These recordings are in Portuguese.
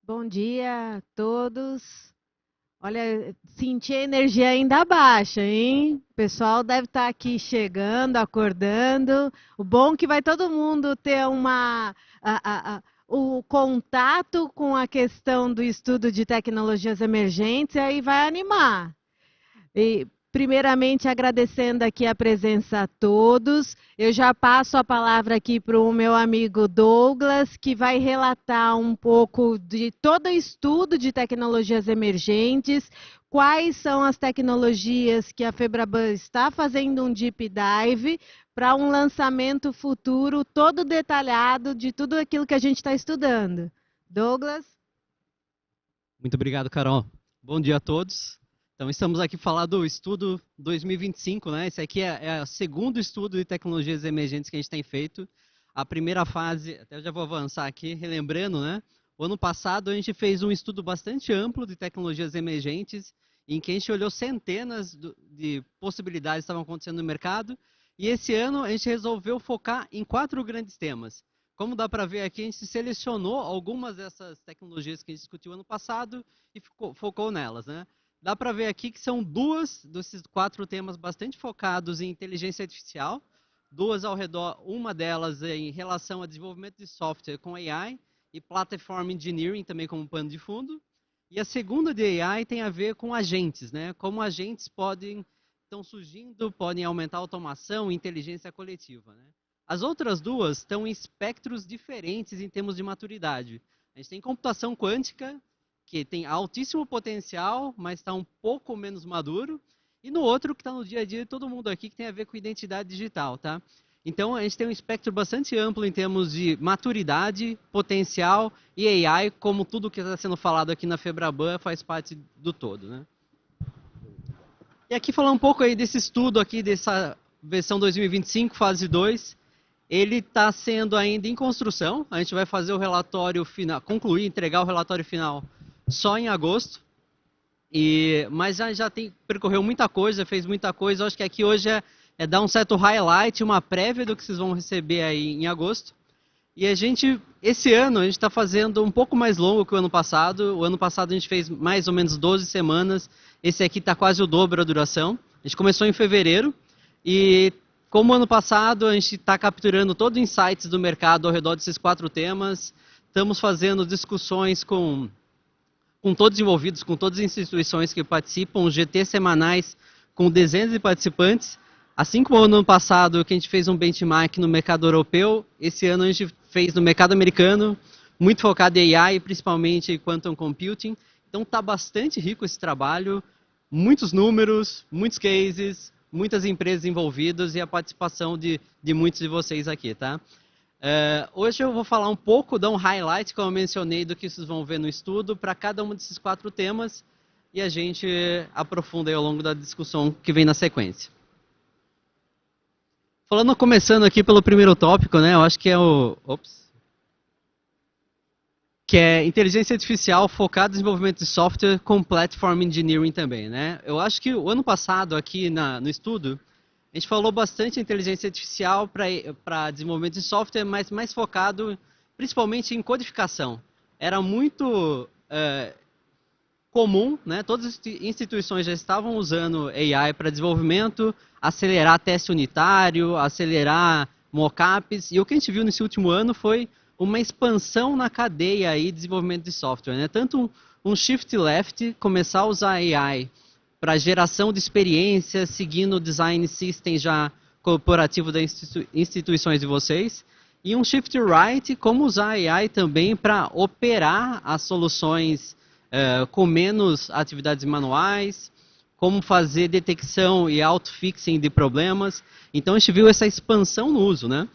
Bom dia a todos. Olha, senti a energia ainda baixa, hein? O pessoal deve estar aqui chegando, acordando. O bom é que vai todo mundo ter o contato com a questão do estudo de tecnologias emergentes e aí vai animar. E, primeiramente, agradecendo aqui a presença a todos. Eu já passo a palavra aqui para o meu amigo Douglas, que vai relatar um pouco de todo o estudo de tecnologias emergentes, quais são as tecnologias que a Febraban está fazendo um deep dive para um lançamento futuro todo detalhado de tudo aquilo que a gente está estudando. Douglas? Muito obrigado, Carol. Bom dia a todos. Então, estamos aqui falar do estudo 2025, né? Esse aqui é o segundo estudo de tecnologias emergentes que a gente tem feito. A primeira fase, até eu já vou avançar aqui, relembrando, né? O ano passado a gente fez um estudo bastante amplo de tecnologias emergentes, em que a gente olhou centenas de possibilidades que estavam acontecendo no mercado. E esse ano a gente resolveu focar em 4 grandes temas. Como dá para ver aqui, a gente selecionou algumas dessas tecnologias que a gente discutiu ano passado e focou nelas, né? Dá para ver aqui que são duas desses 4 temas bastante focados em inteligência artificial, duas ao redor, uma delas em relação a desenvolvimento de software com AI e Platform Engineering também como pano de fundo. E a segunda de AI tem a ver com agentes, né? Como agentes estão surgindo, podem aumentar a automação e inteligência coletiva, né? As outras duas estão em espectros diferentes em termos de maturidade. A gente tem computação quântica, que tem altíssimo potencial, mas está um pouco menos maduro. E no outro, que está no dia a dia de todo mundo aqui, que tem a ver com identidade digital, tá? Então, a gente tem um espectro bastante amplo em termos de maturidade, potencial e AI, como tudo que está sendo falado aqui na Febraban faz parte do todo, né? E aqui falar um pouco aí desse estudo aqui, dessa versão 2025, fase 2. Ele está sendo ainda em construção. A gente vai fazer o relatório final, concluir, entregar o relatório final só em agosto. Mas já percorreu muita coisa, fez muita coisa. Eu acho que aqui hoje é dar um certo highlight, uma prévia do que vocês vão receber aí em agosto. E esse ano, a gente está fazendo um pouco mais longo que o ano passado. O ano passado a gente fez mais ou menos 12 semanas. Esse aqui está quase o dobro a duração. A gente começou em fevereiro e, como ano passado, a gente está capturando todos os insights do mercado ao redor desses 4 temas. Estamos fazendo discussões com todos os envolvidos, com todas as instituições que participam, GT semanais com dezenas de participantes. Assim como no ano passado, que a gente fez um benchmark no mercado europeu, esse ano a gente fez no mercado americano, muito focado em AI, principalmente Quantum Computing. Então está bastante rico esse trabalho, muitos números, muitos cases, muitas empresas envolvidas e a participação de muitos de vocês aqui, tá? Hoje eu vou falar um pouco, dar um highlight, como eu mencionei, do que vocês vão ver no estudo, para cada um desses 4 temas, e a gente aprofunda aí ao longo da discussão que vem na sequência. Começando aqui pelo primeiro tópico, né? Eu acho que é que é inteligência artificial focada no desenvolvimento de software com platform engineering também, né? Eu acho que o ano passado aqui no estudo a gente falou bastante em inteligência artificial para desenvolvimento de software, mas mais focado principalmente em codificação. Era muito comum, né? Todas as instituições já estavam usando AI para desenvolvimento, acelerar teste unitário, acelerar mockups, e o que a gente viu nesse último ano foi uma expansão na cadeia aí de desenvolvimento de software, né? Tanto um shift left, começar a usar AI para geração de experiência, seguindo o design system já corporativo das instituições de vocês, e um shift right, como usar AI também para operar as soluções com menos atividades manuais, como fazer detecção e auto-fixing de problemas. Então a gente viu essa expansão no uso, né?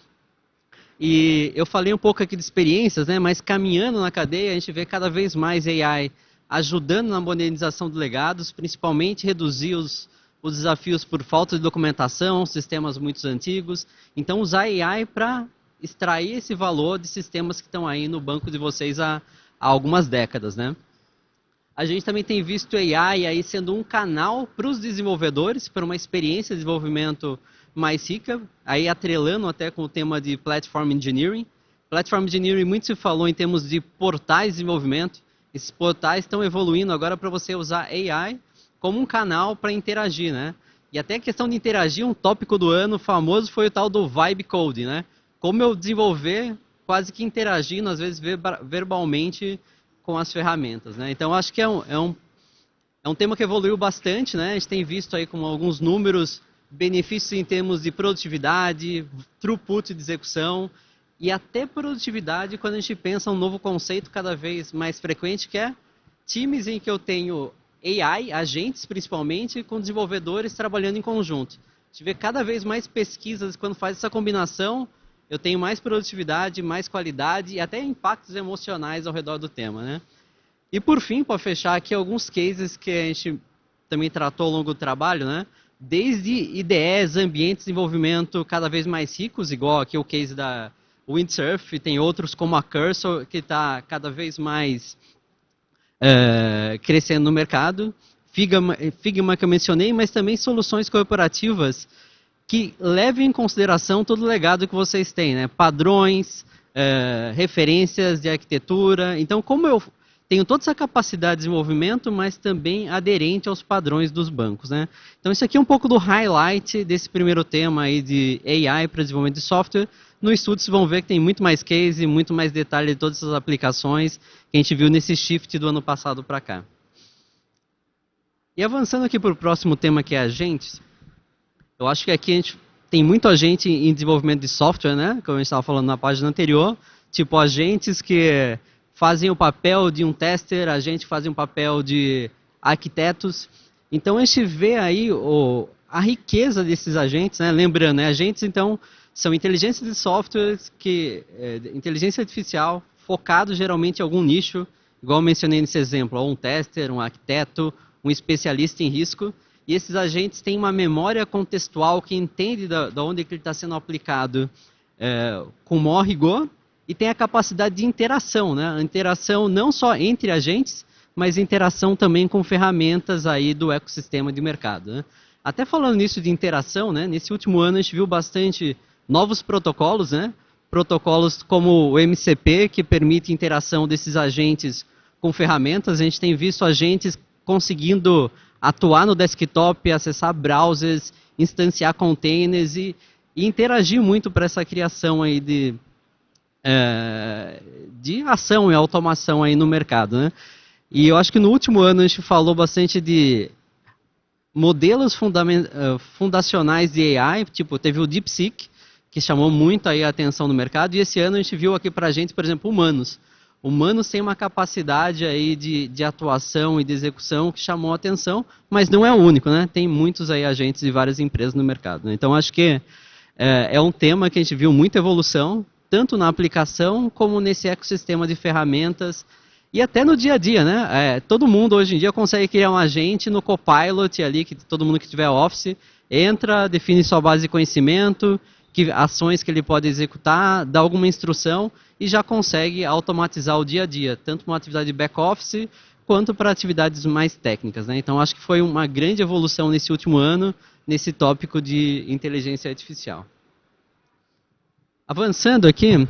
E eu falei um pouco aqui de experiências, né? Mas caminhando na cadeia, a gente vê cada vez mais AI ajudando na modernização de legados, principalmente reduzir os desafios por falta de documentação, sistemas muito antigos. Então usar AI para extrair esse valor de sistemas que estão aí no banco de vocês há algumas décadas, né? A gente também tem visto AI aí sendo um canal para os desenvolvedores, para uma experiência de desenvolvimento mais rica, aí atrelando até com o tema de Platform Engineering. Platform Engineering muito se falou em termos de portais de desenvolvimento, esses portais estão evoluindo agora para você usar AI como um canal para interagir, né? E até a questão de interagir, um tópico do ano famoso foi o tal do Vibe Code, né? Como eu desenvolver quase que interagindo, às vezes verbalmente com as ferramentas, né? Então acho que é um tema que evoluiu bastante, né? A gente tem visto aí com alguns números, benefícios em termos de produtividade, throughput de execução e até produtividade quando a gente pensa um novo conceito cada vez mais frequente, que é times em que eu tenho AI, agentes principalmente, com desenvolvedores trabalhando em conjunto. A gente vê cada vez mais pesquisas quando faz essa combinação, eu tenho mais produtividade, mais qualidade e até impactos emocionais ao redor do tema, né? E por fim, para fechar aqui, alguns cases que a gente também tratou ao longo do trabalho, né? Desde IDEs, ambientes de desenvolvimento cada vez mais ricos, igual aqui o case da Windsurf, tem outros como a Cursor, que está cada vez mais crescendo no mercado. Figma que eu mencionei, mas também soluções corporativas que levem em consideração todo o legado que vocês têm, né? Padrões, referências de arquitetura. Então, como eu tenho toda essa capacidade de desenvolvimento, mas também aderente aos padrões dos bancos, né? Então, isso aqui é um pouco do highlight desse primeiro tema aí de AI para desenvolvimento de software. No estudo, vocês vão ver que tem muito mais case, muito mais detalhe de todas essas aplicações que a gente viu nesse shift do ano passado para cá. E avançando aqui para o próximo tema, que é agentes, eu acho que aqui a gente tem muito agente em desenvolvimento de software, né? Como a gente estava falando na página anterior, tipo agentes que fazem o papel de um tester, agentes que fazem o papel de arquitetos. Então a gente vê aí a riqueza desses agentes, né? Lembrando, né? Agentes então são inteligências de software, inteligência artificial, focado geralmente em algum nicho, igual eu mencionei nesse exemplo, ou um tester, um arquiteto, um especialista em risco. E esses agentes têm uma memória contextual que entende de onde ele está sendo aplicado com o maior rigor e tem a capacidade de interação, né? A interação não só entre agentes, mas interação também com ferramentas aí do ecossistema de mercado, né? Até falando nisso de interação, né? Nesse último ano a gente viu bastante novos protocolos, né? Protocolos como o MCP, que permite interação desses agentes com ferramentas. A gente tem visto agentes conseguindo atuar no desktop, acessar browsers, instanciar containers e interagir muito para essa criação aí de ação e automação aí no mercado, né? E eu acho que no último ano a gente falou bastante de modelos fundacionais de AI, tipo, teve o DeepSeek, que chamou muito aí a atenção no mercado, e esse ano a gente viu aqui para a gente, por exemplo, humanos. Humanos têm uma capacidade aí de atuação e de execução que chamou a atenção, mas não é o único, né? Tem muitos aí agentes de várias empresas no mercado, né? Então acho que é um tema que a gente viu muita evolução, tanto na aplicação como nesse ecossistema de ferramentas e até no dia a dia, né? Todo mundo hoje em dia consegue criar um agente no Copilot ali, que todo mundo que tiver Office entra, define sua base de conhecimento, ações que ele pode executar, dá alguma instrução e já consegue automatizar o dia a dia, tanto para uma atividade de back-office quanto para atividades mais técnicas, né? Então acho que foi uma grande evolução nesse último ano, nesse tópico de inteligência artificial. Avançando aqui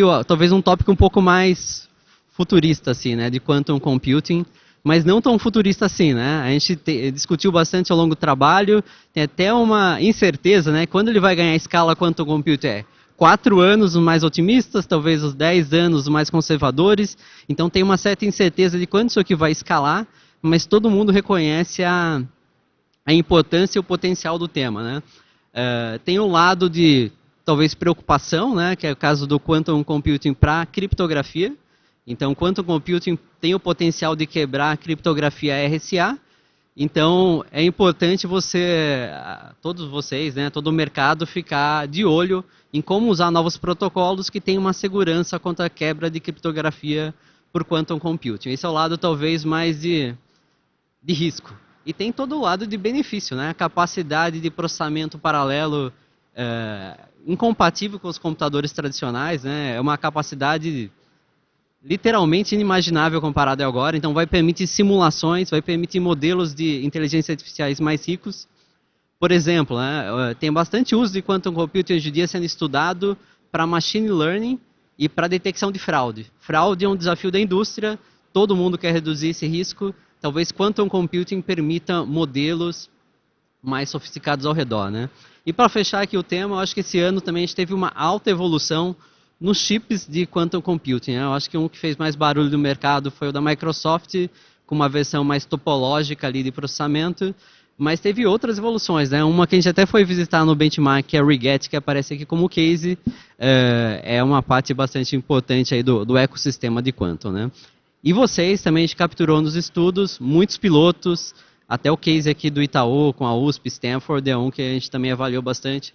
ó, talvez um tópico um pouco mais futurista, assim, né, de quantum computing, mas não tão futurista assim, né? A gente discutiu bastante ao longo do trabalho, tem até uma incerteza, né? Quando ele vai ganhar escala quantum computing 4 anos os mais otimistas, talvez os 10 anos os mais conservadores, então tem uma certa incerteza de quando isso aqui vai escalar, mas todo mundo reconhece a importância e o potencial do tema, né? Tem um lado de talvez preocupação, né, que é o caso do quantum computing para criptografia. Então, quantum computing tem o potencial de quebrar a criptografia RSA. Então, é importante todos vocês, né, todo o mercado ficar de olho em como usar novos protocolos que tenham uma segurança contra a quebra de criptografia por quantum computing. Esse é o lado talvez mais de risco. E tem todo o lado de benefício, né, a capacidade de processamento paralelo incompatível com os computadores tradicionais, né? É uma capacidade literalmente inimaginável comparada agora, então vai permitir simulações, vai permitir modelos de inteligência artificiais mais ricos. Por exemplo, né, tem bastante uso de quantum computing hoje em dia sendo estudado para machine learning e para detecção de fraude. Fraude é um desafio da indústria, todo mundo quer reduzir esse risco, talvez Quantum Computing permita modelos mais sofisticados ao redor, né? E para fechar aqui o tema, eu acho que esse ano também a gente teve uma alta evolução nos chips de Quantum Computing, né? Eu acho que um que fez mais barulho no mercado foi o da Microsoft, com uma versão mais topológica ali de processamento, mas teve outras evoluções, né? Uma que a gente até foi visitar no benchmark, que é a Rigetti, que aparece aqui como case, é uma parte bastante importante aí do ecossistema de Quantum, né? E vocês também, a gente capturou nos estudos muitos pilotos, até o case aqui do Itaú, com a USP, Stanford, é um que a gente também avaliou bastante.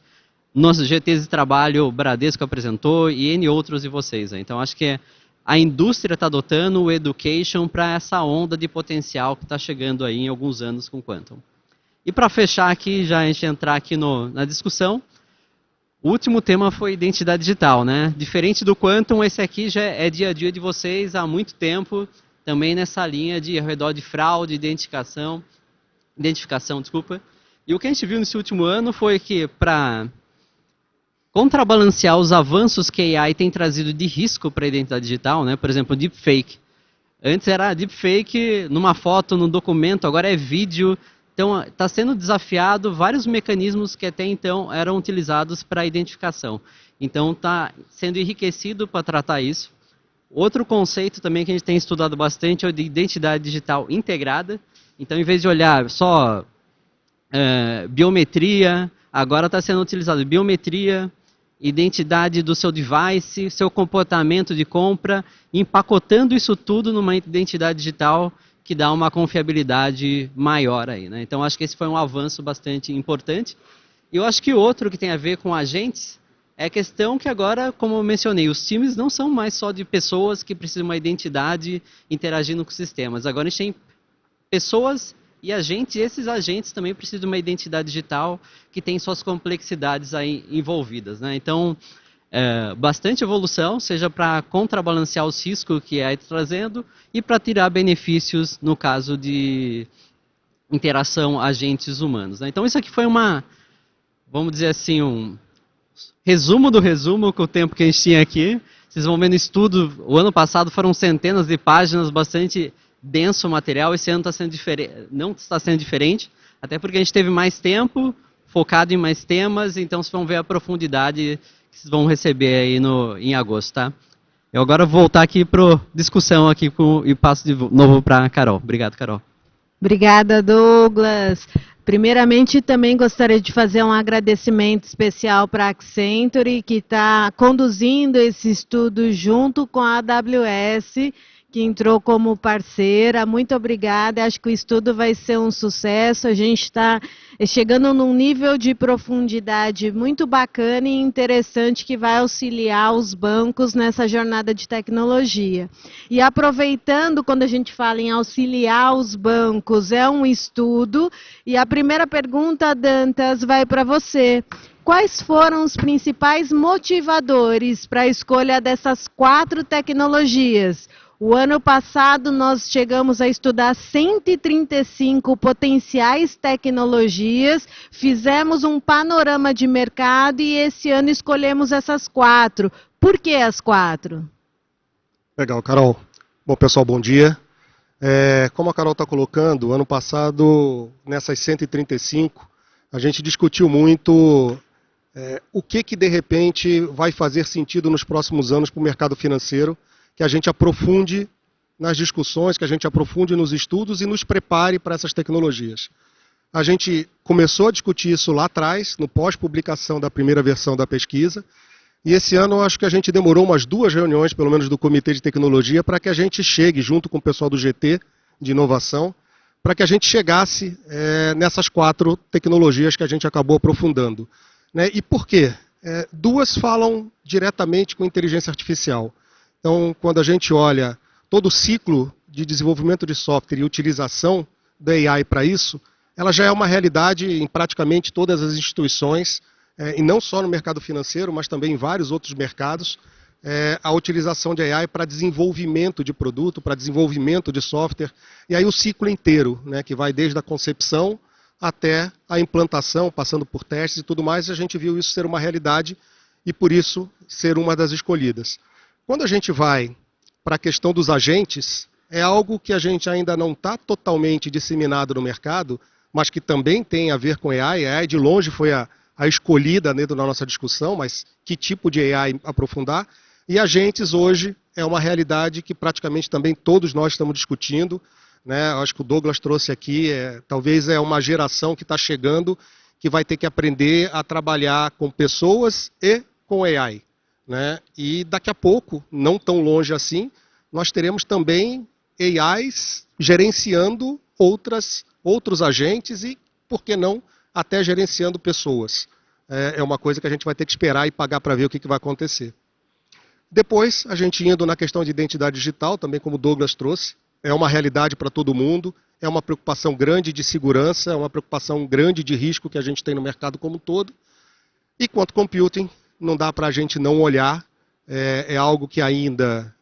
Nossos GTs de trabalho, o Bradesco apresentou e N outros de vocês. Né? Então, acho que a indústria está adotando o Education para essa onda de potencial que está chegando aí em alguns anos com Quantum. E para fechar aqui, já a gente entrar aqui na discussão, o último tema foi identidade digital, né? Diferente do Quantum, esse aqui já é dia a dia de vocês há muito tempo, também nessa linha de ao redor de fraude, identificação, desculpa. E o que a gente viu nesse último ano foi que para contrabalancear os avanços que a AI tem trazido de risco para a identidade digital, né? Por exemplo, deepfake. Antes era deepfake numa foto, num documento, agora é vídeo. Então, está sendo desafiado vários mecanismos que até então eram utilizados para a identificação. Então, está sendo enriquecido para tratar isso. Outro conceito também que a gente tem estudado bastante é o de identidade digital integrada. Então, em vez de olhar só biometria, agora está sendo utilizado biometria, identidade do seu device, seu comportamento de compra, empacotando isso tudo numa identidade digital que dá uma confiabilidade maior aí, né? Então, acho que esse foi um avanço bastante importante. E eu acho que outro que tem a ver com agentes é a questão que agora, como eu mencionei, os times não são mais só de pessoas que precisam de uma identidade interagindo com sistemas. Agora a gente tem pessoas e agentes, e esses agentes também precisam de uma identidade digital que tem suas complexidades aí envolvidas, né? Então, bastante evolução, seja para contrabalancear os riscos que a AI está trazendo e para tirar benefícios no caso de interação agentes humanos, né? Então, isso aqui foi vamos dizer assim, um resumo do resumo com o tempo que a gente tinha aqui. Vocês vão ver no estudo, o ano passado foram centenas de páginas, bastante denso o material. Esse ano não está sendo diferente, até porque a gente teve mais tempo, focado em mais temas, então vocês vão ver a profundidade que vocês vão receber aí em agosto, tá? Eu agora vou voltar aqui para discussão aqui e passo de novo para a Carol. Obrigado, Carol. Obrigada, Douglas. Primeiramente, também gostaria de fazer um agradecimento especial para a Accenture, que está conduzindo esse estudo junto com a AWS, que entrou como parceira. Muito obrigada, acho que o estudo vai ser um sucesso. A gente está chegando num nível de profundidade muito bacana e interessante que vai auxiliar os bancos nessa jornada de tecnologia. E aproveitando, quando a gente fala em auxiliar os bancos, é um estudo, e a primeira pergunta, Dantas, vai para você. Quais foram os principais motivadores para a escolha dessas 4 tecnologias? O ano passado, nós chegamos a estudar 135 potenciais tecnologias, fizemos um panorama de mercado e esse ano escolhemos essas 4. Por que as 4? Legal, Carol. Bom, pessoal, bom dia. Como a Carol está colocando, ano passado, nessas 135, a gente discutiu muito o que de repente vai fazer sentido nos próximos anos para o mercado financeiro, que a gente aprofunde nas discussões, que a gente aprofunde nos estudos e nos prepare para essas tecnologias. A gente começou a discutir isso lá atrás, no pós-publicação da primeira versão da pesquisa, e esse ano eu acho que a gente demorou umas 2 reuniões, pelo menos do Comitê de Tecnologia, para que a gente chegue, junto com o pessoal do GT, de inovação, para que a gente chegasse nessas 4 tecnologias que a gente acabou aprofundando. Né? E por quê? 2 falam diretamente com inteligência artificial. Então, quando a gente olha todo o ciclo de desenvolvimento de software e utilização da AI para isso, ela já é uma realidade em praticamente todas as instituições, e não só no mercado financeiro, mas também em vários outros mercados, a utilização de AI para desenvolvimento de produto, para desenvolvimento de software, e aí o ciclo inteiro, né, que vai desde a concepção até a implantação, passando por testes e tudo mais, a gente viu isso ser uma realidade e por isso ser uma das escolhidas. Quando a gente vai para a questão dos agentes, é algo que a gente ainda não está totalmente disseminado no mercado, mas que também tem a ver com AI. A AI de longe foi a escolhida dentro da nossa discussão, mas que tipo de AI aprofundar? E agentes hoje é uma realidade que praticamente também todos nós estamos discutindo, né? Acho que o Douglas trouxe aqui, talvez é uma geração que está chegando que vai ter que aprender a trabalhar com pessoas e com AI, né? E daqui a pouco, não tão longe assim, nós teremos também AIs gerenciando outros agentes e, por que não, até gerenciando pessoas. É uma coisa que a gente vai ter que esperar e pagar para ver o que vai acontecer. Depois, a gente indo na questão de identidade digital, também como o Douglas trouxe, é uma realidade para todo mundo, é uma preocupação grande de segurança, é uma preocupação grande de risco que a gente tem no mercado como um todo. E quanto computing, não dá para a gente não olhar, é algo que ainda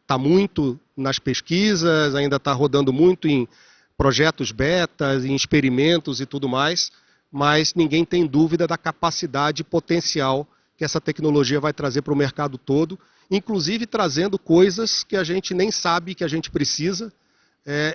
está muito nas pesquisas, ainda está rodando muito em projetos betas, em experimentos e tudo mais, mas ninguém tem dúvida da capacidade potencial que essa tecnologia vai trazer para o mercado todo, inclusive trazendo coisas que a gente nem sabe que a gente precisa,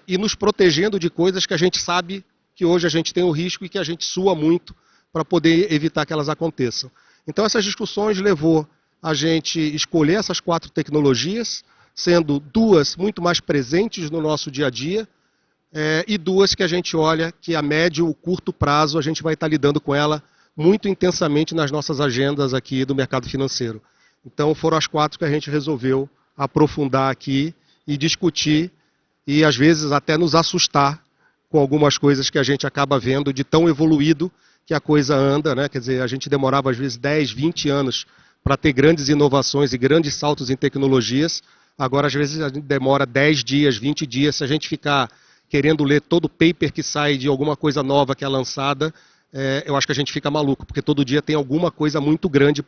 e nos protegendo de coisas que a gente sabe que hoje a gente tem o risco e que a gente sua muito para poder evitar que elas aconteçam. Então essas discussões levou a gente escolher essas 4 tecnologias, sendo 2 muito mais presentes no nosso dia a dia, e 2 que a gente olha que a médio ou curto prazo a gente vai estar lidando com ela muito intensamente nas nossas agendas aqui do mercado financeiro. Então foram as 4 que a gente resolveu aprofundar aqui e discutir e às vezes até nos assustar com algumas coisas que a gente acaba vendo de tão evoluído que a coisa anda, né? Quer dizer, a gente demorava às vezes 10, 20 anos para ter grandes inovações e grandes saltos em tecnologias. Agora às vezes a gente demora 10 dias, 20 dias, se a gente ficar querendo ler todo o paper que sai de alguma coisa nova que é lançada, eu acho que a gente fica maluco, porque todo dia tem alguma coisa muito grande,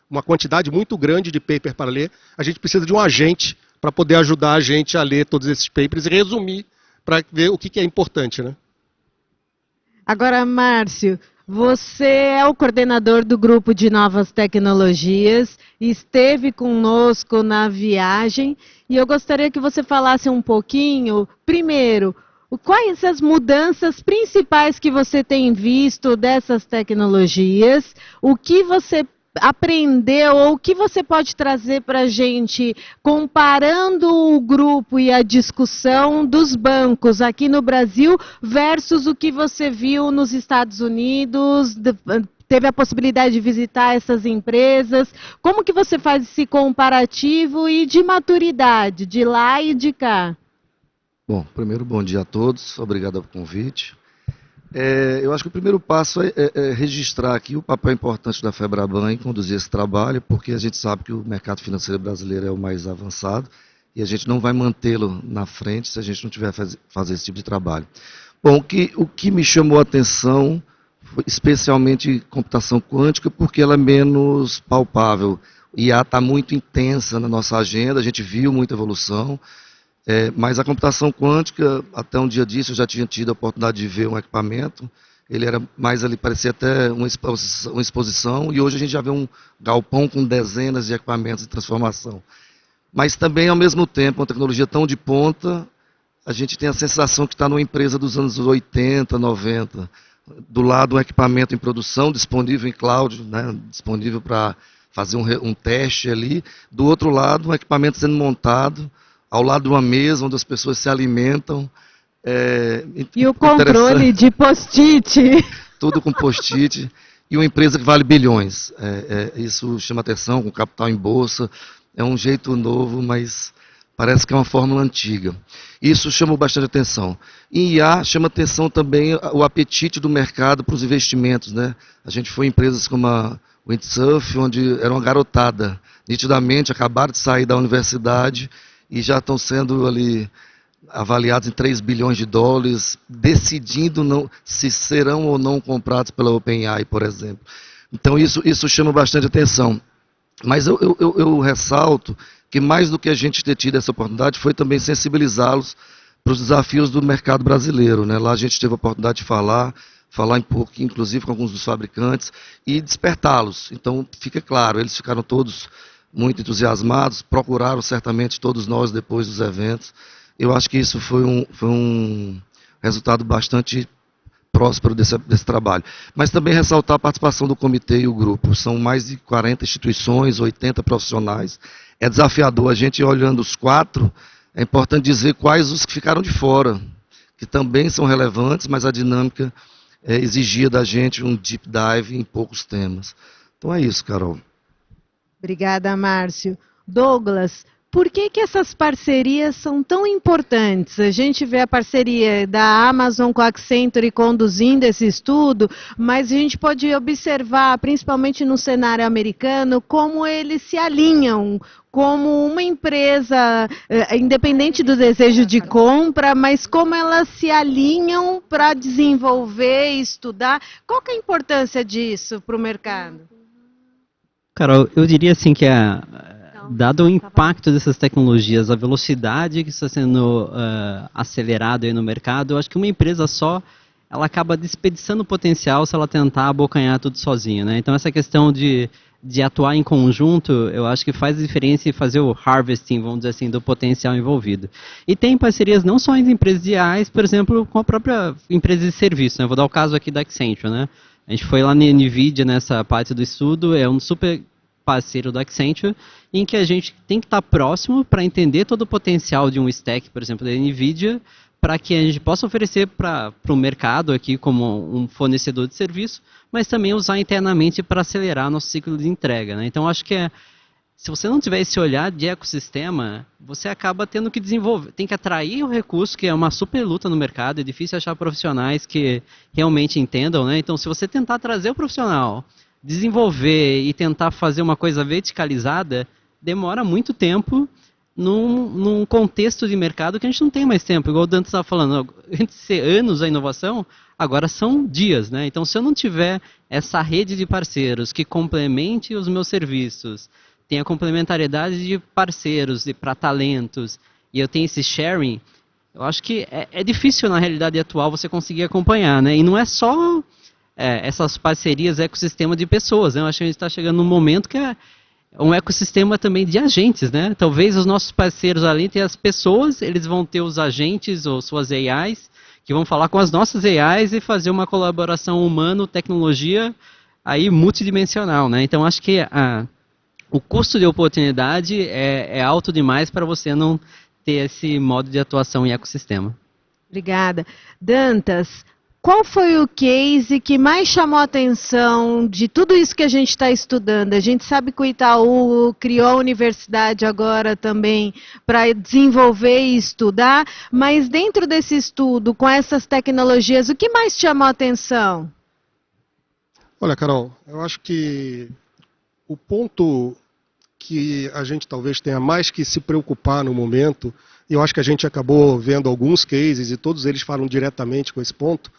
uma quantidade muito grande de paper para ler. A gente precisa de um agente para poder ajudar a gente a ler todos esses papers e resumir para ver o que é importante, né? Agora, Márcio, você é o coordenador do grupo de novas tecnologias, esteve conosco na viagem e eu gostaria que você falasse um pouquinho, primeiro, quais as mudanças principais que você tem visto dessas tecnologias, o que você aprendeu ou o que você pode trazer para a gente comparando o grupo e a discussão dos bancos aqui no Brasil versus o que você viu nos Estados Unidos, teve a possibilidade de visitar essas empresas, como que você faz esse comparativo e de maturidade, de lá e de cá? Bom, primeiro, bom dia a todos, obrigado pelo convite. Eu acho que o primeiro passo é registrar aqui o papel importante da Febraban em conduzir esse trabalho, porque a gente sabe que o mercado financeiro brasileiro é o mais avançado e a gente não vai mantê-lo na frente se a gente não tiver fazer esse tipo de trabalho. Bom, o que me chamou a atenção foi especialmente computação quântica, porque ela é menos palpável. E IA está muito intensa na nossa agenda, a gente viu muita evolução. Mas a computação quântica, até um dia disso, eu já tinha tido a oportunidade de ver um equipamento, ele era mais ali, parecia até uma exposição, e hoje a gente já vê um galpão com dezenas de equipamentos de transformação. Mas também, ao mesmo tempo, uma tecnologia tão de ponta, a gente tem a sensação que está numa empresa dos anos 80, 90, do lado um equipamento em produção, disponível em cloud, né, disponível para fazer um teste ali, do outro lado um equipamento sendo montado, ao lado de uma mesa onde as pessoas se alimentam. E o controle de post-it. Tudo com post-it. E uma empresa que vale bilhões. Isso chama atenção, com capital em bolsa. É um jeito novo, mas parece que é uma fórmula antiga. Isso chamou bastante atenção. Em IA, chama atenção também o apetite do mercado para os investimentos, né? A gente foi em empresas como a Windsurf, onde era uma garotada. Nitidamente, acabaram de sair da universidade e já estão sendo ali avaliados em 3 bilhões de dólares, decidindo se serão ou não comprados pela OpenAI, por exemplo. Então isso chama bastante atenção. Mas eu ressalto que mais do que a gente ter tido essa oportunidade foi também sensibilizá-los para os desafios do mercado brasileiro, né? Lá a gente teve a oportunidade de falar um pouco, inclusive com alguns dos fabricantes, e despertá-los. Então fica claro, eles ficaram todos muito entusiasmados, procuraram certamente todos nós depois dos eventos. Eu acho que isso foi um resultado bastante próspero desse trabalho. Mas também ressaltar a participação do comitê e o grupo. São mais de 40 instituições, 80 profissionais. É desafiador. A gente olhando os 4, é importante dizer quais os que ficaram de fora, que também são relevantes, mas a dinâmica exigia da gente um deep dive em poucos temas. Então é isso, Carol. Obrigada, Márcio. Douglas, por que essas parcerias são tão importantes? A gente vê a parceria da Amazon com a Accenture conduzindo esse estudo, mas a gente pode observar, principalmente no cenário americano, como eles se alinham como uma empresa, independente do desejo de compra, mas como elas se alinham para desenvolver e estudar. Qual que é a importância disso para o mercado? Carol, eu diria assim que dado o impacto dessas tecnologias, a velocidade que está sendo acelerada aí no mercado, eu acho que uma empresa só, ela acaba desperdiçando o potencial se ela tentar abocanhar tudo sozinha, né? Então essa questão de atuar em conjunto, eu acho que faz diferença e fazer o harvesting, vamos dizer assim, do potencial envolvido. E tem parcerias não só entre empresas de IaaS, por exemplo, com a própria empresa de serviço, né? Vou dar o caso aqui da Accenture, né? A gente foi lá na NVIDIA, nessa parte do estudo, é um super parceiro do Accenture, em que a gente tem que estar próximo para entender todo o potencial de um stack, por exemplo, da NVIDIA, para que a gente possa oferecer para o mercado aqui como um fornecedor de serviço, mas também usar internamente para acelerar nosso ciclo de entrega, né? Então, acho que se você não tiver esse olhar de ecossistema, você acaba tendo que desenvolver, tem que atrair o recurso, que é uma super luta no mercado, é difícil achar profissionais que realmente entendam, né? Então, se você tentar trazer o profissional, desenvolver e tentar fazer uma coisa verticalizada, demora muito tempo num contexto de mercado que a gente não tem mais tempo. Igual o Dante estava falando, antes de ser anos a inovação, agora são dias, né? Então, se eu não tiver essa rede de parceiros que complemente os meus serviços, tem a complementariedade de parceiros para talentos, e eu tenho esse sharing, eu acho que é difícil na realidade atual você conseguir acompanhar, né? E não é só essas parcerias, ecossistema de pessoas, né? Eu acho que a gente está chegando num momento que é um ecossistema também de agentes, né? Talvez os nossos parceiros, além de ter as pessoas, eles vão ter os agentes ou suas AIs, que vão falar com as nossas AIs e fazer uma colaboração humano-tecnologia aí multidimensional, né? Então, acho que o custo de oportunidade é alto demais para você não ter esse modo de atuação em ecossistema. Obrigada. Dantas, qual foi o case que mais chamou a atenção de tudo isso que a gente está estudando? A gente sabe que o Itaú criou a universidade agora também para desenvolver e estudar, mas dentro desse estudo, com essas tecnologias, o que mais chamou a atenção? Olha, Carol, eu acho que o ponto que a gente talvez tenha mais que se preocupar no momento, e eu acho que a gente acabou vendo alguns cases, e todos eles falam diretamente com esse ponto,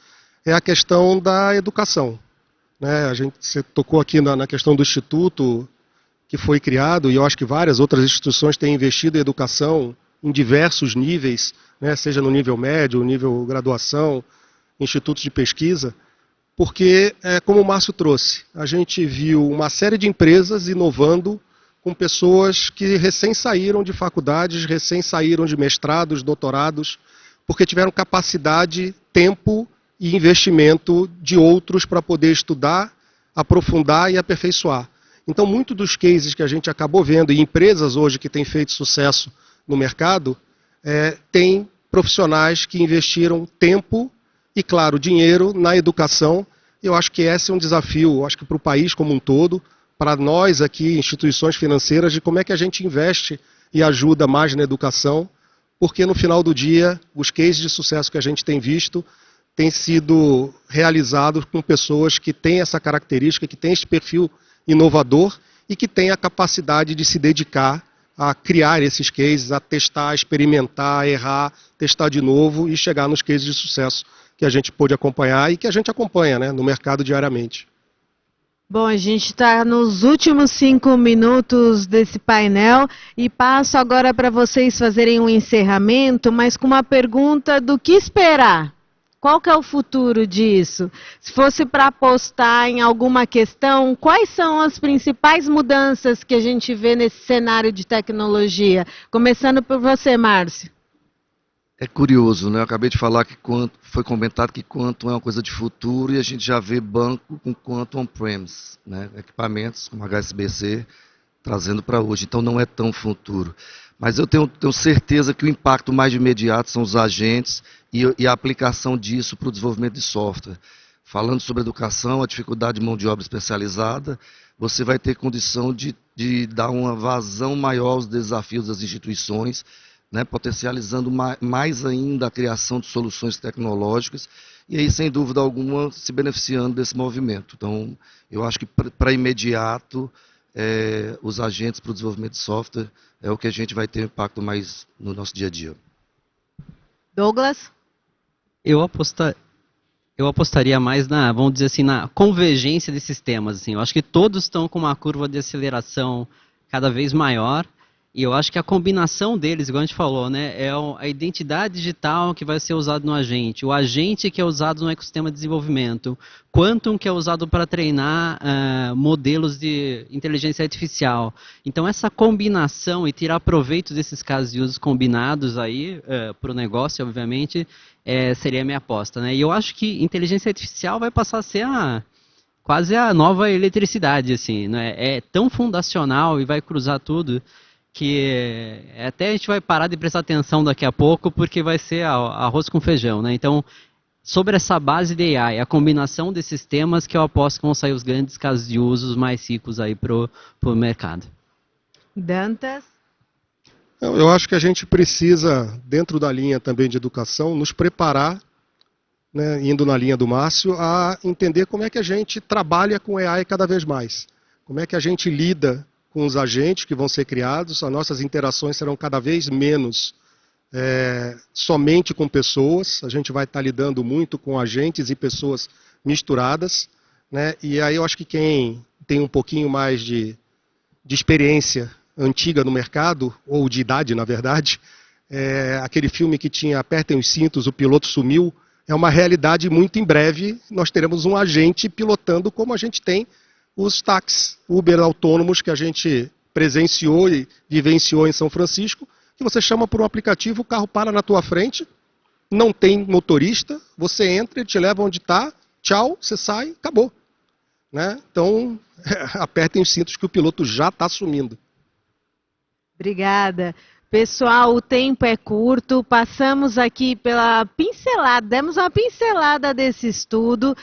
é a questão da educação, né? Você tocou aqui na questão do instituto que foi criado, e eu acho que várias outras instituições têm investido em educação em diversos níveis, né? Seja no nível médio, nível graduação, institutos de pesquisa, porque, como o Márcio trouxe, a gente viu uma série de empresas inovando com pessoas que recém saíram de faculdades, recém saíram de mestrados, doutorados, porque tiveram capacidade, tempo e investimento de outros para poder estudar, aprofundar e aperfeiçoar. Então, muitos dos cases que a gente acabou vendo, e empresas hoje que têm feito sucesso no mercado, têm profissionais que investiram tempo e, claro, dinheiro na educação. Eu acho que esse é um desafio, eu acho que para o país como um todo, para nós aqui, instituições financeiras, de como é que a gente investe e ajuda mais na educação, porque no final do dia, os cases de sucesso que a gente tem visto têm sido realizados com pessoas que têm essa característica, que têm esse perfil inovador e que têm a capacidade de se dedicar a criar esses cases, a testar, experimentar, errar, testar de novo e chegar nos cases de sucesso que a gente pôde acompanhar e que a gente acompanha, né, no mercado diariamente. Bom, a gente está nos últimos 5 minutos desse painel e passo agora para vocês fazerem um encerramento, mas com uma pergunta do que esperar. Qual que é o futuro disso? Se fosse para apostar em alguma questão, quais são as principais mudanças que a gente vê nesse cenário de tecnologia? Começando por você, Márcio. É curioso, né? Eu acabei de falar que foi comentado que Quantum é uma coisa de futuro e a gente já vê banco com Quantum on-premise, né? Equipamentos como HSBC trazendo para hoje. Então não é tão futuro. Mas eu tenho certeza que o impacto mais imediato são os agentes e a aplicação disso para o desenvolvimento de software. Falando sobre educação, a dificuldade de mão de obra especializada, você vai ter condição de dar uma vazão maior aos desafios das instituições, né, potencializando mais ainda a criação de soluções tecnológicas e aí, sem dúvida alguma, se beneficiando desse movimento. Então, eu acho que para imediato, os agentes para o desenvolvimento de software é o que a gente vai ter impacto mais no nosso dia a dia. Douglas? Eu apostaria mais vamos dizer assim, na convergência desses sistemas. Assim. Eu acho que todos estão com uma curva de aceleração cada vez maior. E eu acho que a combinação deles, igual a gente falou, né, é a identidade digital que vai ser usada no agente, o agente que é usado no ecossistema de desenvolvimento, Quantum que é usado para treinar modelos de inteligência artificial. Então essa combinação e tirar proveito desses casos de uso combinados aí para o negócio, obviamente, seria a minha aposta. Né? E eu acho que inteligência artificial vai passar a ser quase a nova eletricidade, assim, né? É tão fundacional e vai cruzar tudo que até a gente vai parar de prestar atenção daqui a pouco, porque vai ser arroz com feijão, né? Então, sobre essa base de AI, a combinação desses temas que eu aposto que vão sair os grandes casos de usos mais ricos aí pro mercado. Dantas? Eu acho que a gente precisa, dentro da linha também de educação, nos preparar, né, indo na linha do Márcio, a entender como é que a gente trabalha com AI cada vez mais. Como é que a gente lida com os agentes que vão ser criados, as nossas interações serão cada vez menos somente com pessoas, a gente vai estar lidando muito com agentes e pessoas misturadas, né? E aí eu acho que quem tem um pouquinho mais de experiência antiga no mercado, ou de idade, na verdade, aquele filme que tinha Apertem os cintos, o piloto sumiu, é uma realidade muito em breve, nós teremos um agente pilotando como a gente tem os táxis Uber autônomos que a gente presenciou e vivenciou em São Francisco, que você chama por um aplicativo, o carro para na tua frente, não tem motorista, você entra, ele te leva onde está, tchau, você sai, acabou. Né? Então, apertem os cintos que o piloto já está sumindo. Obrigada. Pessoal, o tempo é curto, passamos aqui pela pincelada, demos uma pincelada desse estudo.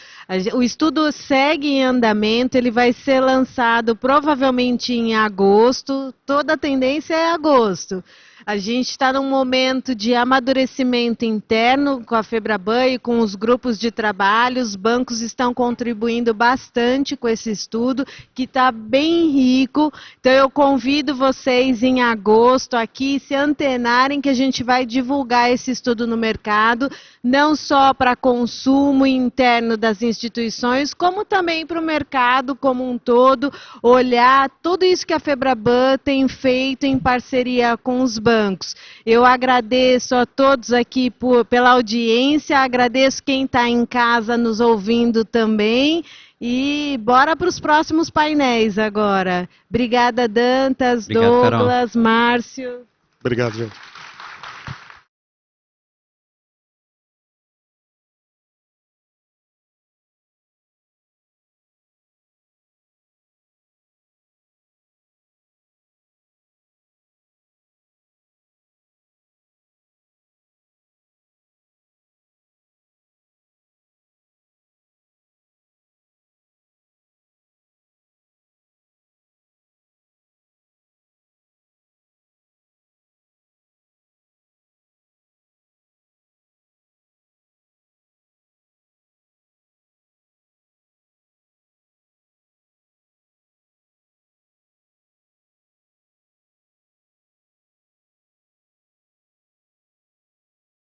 O estudo segue em andamento, ele vai ser lançado provavelmente em agosto, toda a tendência é agosto. A gente está num momento de amadurecimento interno com a Febraban e com os grupos de trabalho. Os bancos estão contribuindo bastante com esse estudo, que está bem rico. Então, eu convido vocês em agosto aqui se antenarem que a gente vai divulgar esse estudo no mercado, não só para consumo interno das instituições, como também para o mercado como um todo, olhar tudo isso que a Febraban tem feito em parceria com os bancos. Eu agradeço a todos aqui pela audiência, agradeço quem está em casa nos ouvindo também e bora para os próximos painéis agora. Obrigada, Dantas, Obrigado, Douglas, Carol. Márcio. Obrigado, gente.